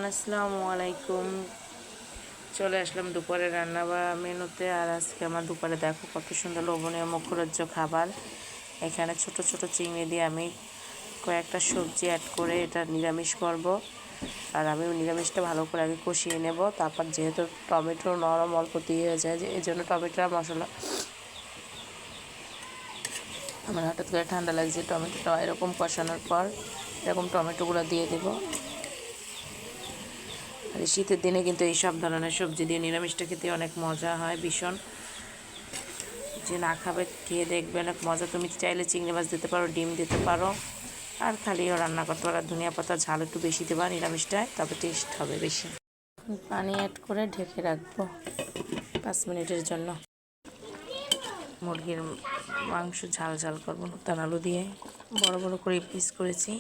আসসালামু আলাইকুম। চলে আসলাম দুপুরে রান্না বা মেনুতে। আর আজকে আমার দুপুরে দেখো কত সুন্দর লোভনীয় মুখরোজ্জ খাবার। এখানে ছোট ছোট চিংড়ি দিয়ে আমি কয়েকটা সবজি অ্যাড করে এটা নিরামিষ করব। আর আমি নিরামিষটা ভালো করে আগে কষিয়ে নেব, তারপর যেহেতু টমেটো নরম অল্প দিয়ে যায় যে এই জন্য টমেটো আর মশলা আমার হঠাৎ করে ঠান্ডা লাগছে। টমেটোটা এরকম কষানোর পর এরকম টমেটোগুলো দিয়ে দেবো। আর শীতের দিনে কিন্তু এই সব ধরনের সবজি দিয়ে নিরামিষটা খেতে অনেক মজা হয় ভীষণ। যে না খাবে খেয়ে দেখবে অনেক মজা। তুমি চাইলে চিংড়ি মাছ দিতে পারো, ডিম দিতে পারো, আর খালিও রান্না করতে পারো। ধনিয়া পাতা ঝাল একটু বেশি দেবা নিরামিষটায়, তবে টেস্ট হবে বেশি। পানি অ্যাড করে ঢেকে রাখবো 5 মিনিটের জন্য। মুরগির মাংস ঝাল ঝাল করবো নতুন আলু দিয়ে বড় বড় করে পিস করেছি।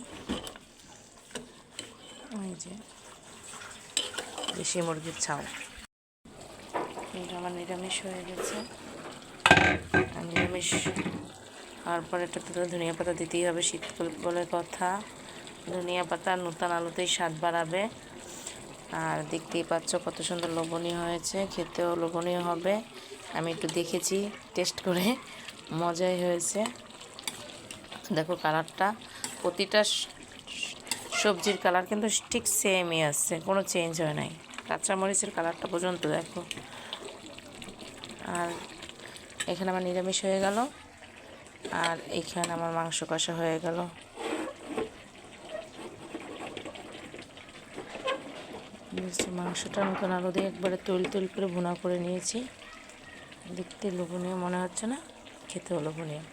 ওই যে দেশি মুরগির ছাও। আমার নিরামিষ হয়ে গেছে। নিরামিষ হওয়ার পর একটা ধনিয়া পাতা দিতেই হবে, শীতকাল বলে কথা। ধনিয়া পাতা নতুন আলুতেই স্বাদ বাড়াবে। আর দেখতেই পাচ্ছ কত সুন্দর লোভনীয় হয়েছে, খেতেও লোভনীয় হবে। আমি একটু দেখেছি টেস্ট করে, মজাই হয়েছে। দেখো কালারটা, প্রতিটা সবজির কালার কিন্তু ঠিক সেমই আসছে, কোনো চেঞ্জ হয় নাই। কাঁচামরিচের কালারটা পর্যন্ত দেখো। আর এখানে আমার নিরামিষ হয়ে গেল, আর এখানে আমার মাংস কষা হয়ে গেল। মাংসটা নতুন আলু দিয়ে একবারে তৈল করে ভুনা করে নিয়েছি। দেখতে লোভনীয় মনে হচ্ছে না? খেতেও লোভনীয়।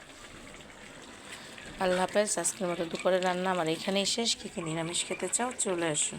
আল্লাহ হাফেজ। আজকের মতো দুপুরের রান্না আমার এখানেই শেষ। কী কী নিরামিষ খেতে চাও চলে এসো।